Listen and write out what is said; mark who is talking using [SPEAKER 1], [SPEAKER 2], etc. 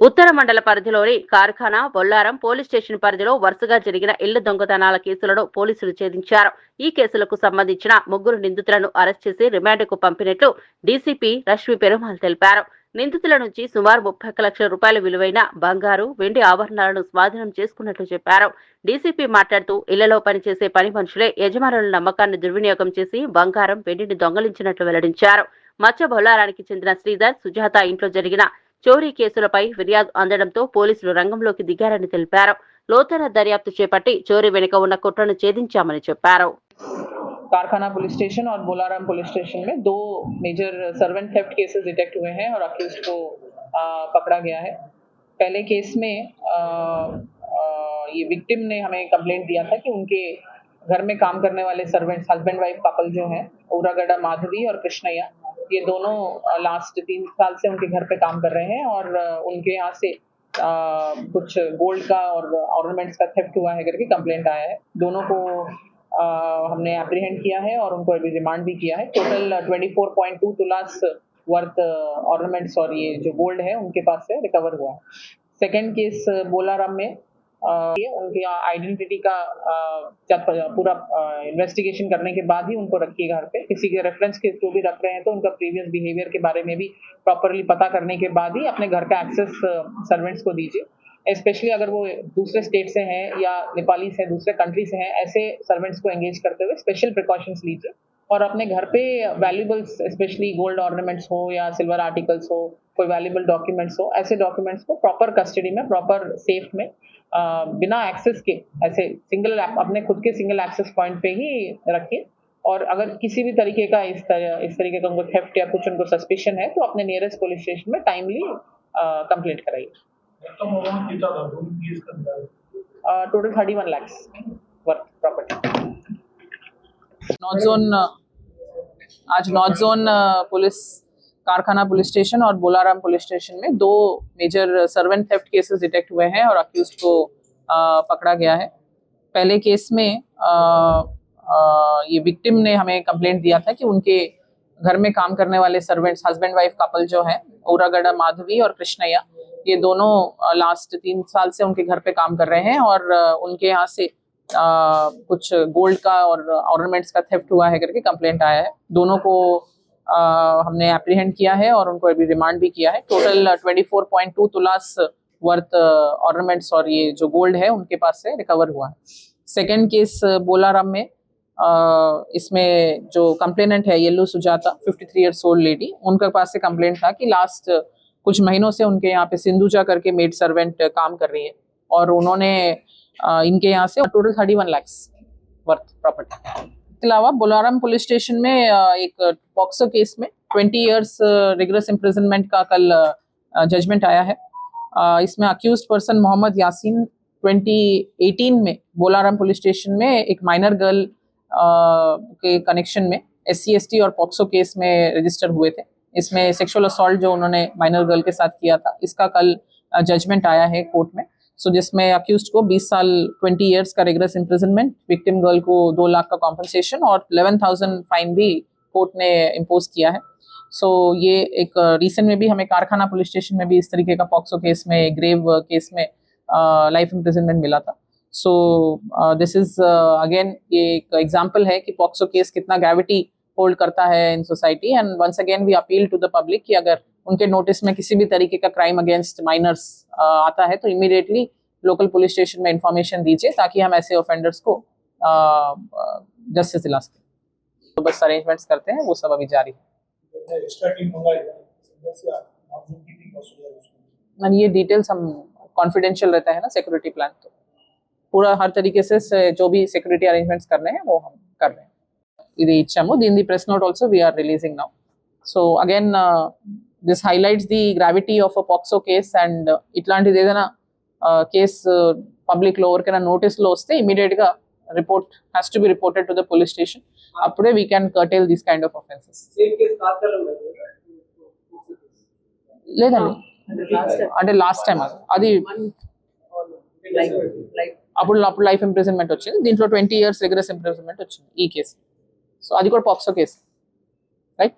[SPEAKER 1] ఉత్తర మండల పరిధిలోని కార్ఖానా, Bollaram police station పరిధిలో వరుసగా జరిగిన ఇళ్ల దొంగతనాల కేసులను పోలీసులు ఛేదించారు. ఈ కేసులకు సంబంధించిన 3 నిందితులను అరెస్ట్ చేసి రిమాండ్కు పంపినట్లు డీసీపీ రష్మి పెరుమాళ్ తెలిపారు. నిందితుల నుంచి సుమారు 30 లక్షల రూపాయల విలువైన బంగారు, వెండి ఆభరణాలను స్వాధీనం చేసుకున్నట్లు చెప్పారు. డీసీపీ మాట్లాడుతూ ఇళ్లలో పనిచేసే పని మనుషులే యజమానుల నమ్మకాన్ని దుర్వినియోగం చేసి బంగారం, వెండిని దొంగలించినట్లు వెల్లడించారు. మత్స్య బొల్లారానికి చెందిన శ్రీధర్, సుజాత ఇంట్లో జరిగిన చోరీ కేసులపై ఫిర్యాదు అందడంతో పోలీసులు రంగంలోకి దిగారని తెలిపారు. లోతైన దర్యాప్తు చేపట్టి చోరీ వెనుక ఉన్న కుట్రను ఛేదించామని చెప్పారు.
[SPEAKER 2] कारखाना पुलिस स्टेशन और बोलाराम पुलिस स्टेशन में 2 major servant theft cases detect हुए हैं और अक्यूज्ड को पकड़ा गया है। पहले केस में ये विक्टिम ने हमें कंप्लेंट दिया था कि उनके घर में काम करने वाले सर्वेंट्स हस्बैंड वाइफ कपल जो हैं उरागड़ा माधवी और कृष्णैया, ये दोनों लास्ट 3 साल से उनके घर पे काम कर रहे हैं और उनके यहाँ से कुछ गोल्ड का और ऑर्नामेंट्स का थेफ्ट हुआ है करके कंप्लेंट आया है। दोनों को हमने एप्रीहेंड किया है और उनको अभी रिमांड भी किया है। टोटल 24.2 तुलास वर्थ ऑर्नामेंट्स और ये जो गोल्ड है उनके पास से रिकवर हुआ है। सेकेंड केस बोलाराम में उनकी आइडेंटिटी का जब पूरा इन्वेस्टिगेशन करने के बाद ही उनको रखिए घर पे। किसी के रेफरेंस के थ्रू भी रख रहे हैं तो उनका प्रीवियस बिहेवियर के बारे में भी प्रॉपरली पता करने के बाद ही अपने घर का एक्सेस सर्वेंट्स को दीजिए। स्पेशली अगर वो दूसरे स्टेट से हैं या नेपाली से दूसरे कंट्री से हैं, ऐसे सर्वेंट्स को एंगेज करते हुए स्पेशल प्रिकॉशंस लीजिए और अपने घर पे वैल्यूबल्स स्पेशली गोल्ड ऑर्नामेंट्स हो या सिल्वर आर्टिकल्स हो, कोई वैल्यूबल डॉक्यूमेंट्स हो, ऐसे डॉक्यूमेंट्स को प्रॉपर कस्टडी में, प्रॉपर सेफ में बिना एक्सेस के ऐसे सिंगल अपने खुद के सिंगल एक्सेस पॉइंट पे ही रखिए। और अगर किसी भी तरीके का इस तरीके का उनको थेफ्ट या कुछ उनको सस्पिशन है तो अपने नियरेस्ट पुलिस स्टेशन में टाइमली कंप्लेंट कराइए। Total 31 lakhs worth property. North zone police Karkhana police station और बोलाराम पुलिस स्टेशन में 2 major servant theft cases detect हुए हैं और अक्यूज्ड को पकड़ा गया है। पहले केस में ये विक्टिम ने हमें कंप्लेंट दिया था कि उनके घर में काम करने वाले सर्वेंट्स हस्बैंड वाइफ कपल जो हैं उरागड़ा माधवी और कृष्णैया, ये दोनों लास्ट 3 साल से उनके घर पे काम कर रहे हैं और उनके यहाँ से कुछ गोल्ड का और ऑर्नामेंट्स का थेफ्ट हुआ है करके कंप्लेंट आया है। दोनों को हमने एप्रीहेंड किया है और उनको अभी रिमांड भी किया है। टोटल 24.2 तुलास वर्थ ऑर्नामेंट्स और ये जो गोल्ड है उनके पास से रिकवर हुआ है। सेकेंड केस बोलाराम में इसमें जो कंप्लेनेंट है येल्लू सुजाता 53 ईयर्स ओल्ड लेडी, उनके पास से कंप्लेंट था कि लास्ट कुछ महीनों से उनके यहाँ पे सिंधुजा करके मेड सर्वेंट काम कर रही है और उन्होंने इनके यहाँ से टोटल 31 lakhs वर्थ प्रॉपर्टी। इसके अलावा बोलाराम पुलिस स्टेशन में एक पॉक्सो केस में 20 इयर्स रिगरस इम्प्रिजनमेंट का कल जजमेंट आया है। इसमें अक्यूज्ड पर्सन मोहम्मद यासीन 2018 में बोलाराम पुलिस स्टेशन में एक माइनर गर्ल के कनेक्शन में SC/ST और पॉक्सो केस में रजिस्टर हुए थे। इसमें सेक्सुअल असॉल्ट जो उन्होंने माइनर गर्ल के साथ किया था, इसका कल जजमेंट आया है कोर्ट में। सो जिसमें अक्यूज्ड को 20 साल 20 इयर्स का रिगरस इम्प्रिजनमेंट, विक्टिम गर्ल को 2 लाख का कॉम्पनसेशन और 11,000 फाइन भी कोर्ट ने इम्पोज किया है। सो ये एक रिसेंट में भी हमें कारखाना पुलिस स्टेशन में भी इस तरीके का पॉक्सो केस में, ग्रेव केस में लाइफ इम्प्रिजनमेंट मिला था। सो दिस इज अगेन ये एक एग्जाम्पल है कि पॉक्सो केस कितना ग्रेविटी होल्ड करता है in society. And once again we appeal to the public कि अगर उनके नोटिस में किसी भी तरीके का क्राइम अगेंस्ट माइनर्स आता है तो इमीडिएटली लोकल पुलिस स्टेशन में इंफॉर्मेशन दीजिए ताकि हम ऐसे ऑफेंडर्स को जस्टिस दिला सकें। तो बस अरेंजमेंट्स करते हैं, वो सब अभी जारी है। ये डिटेल्स हम कॉन्फिडेंशियल रहता है ना सिक्योरिटी प्लान, तो पूरा हर तरीके से जो भी सिक्योरिटी अरेंजमेंट्स करने हैं वो हम कर रहे हैं। ఇది ఇచ్చాము, దీని press note also we are releasing now. So again this highlights the gravity of a POCSO case. And ఇట్లాంటిది ఏదైనా కేస్ పబ్లిక్లో ఎవరికైనా నోటీస్లో వస్తే ఇమీడియట్గా report has to be reported to the police station. అప్పుడే we can curtail this kind of offences. లేదండి, అంటే లాస్ట్ టైం అది అప్పుడు లైఫ్ ఇంప్రిజన్మెంట్ వచ్చింది, దీంట్లో 20 years రిగరస్ ఇంప్రిజన్మెంట్ వచ్చింది ఈ కేసు. సో అది కూడా పాక్సో కేసు, రైట్?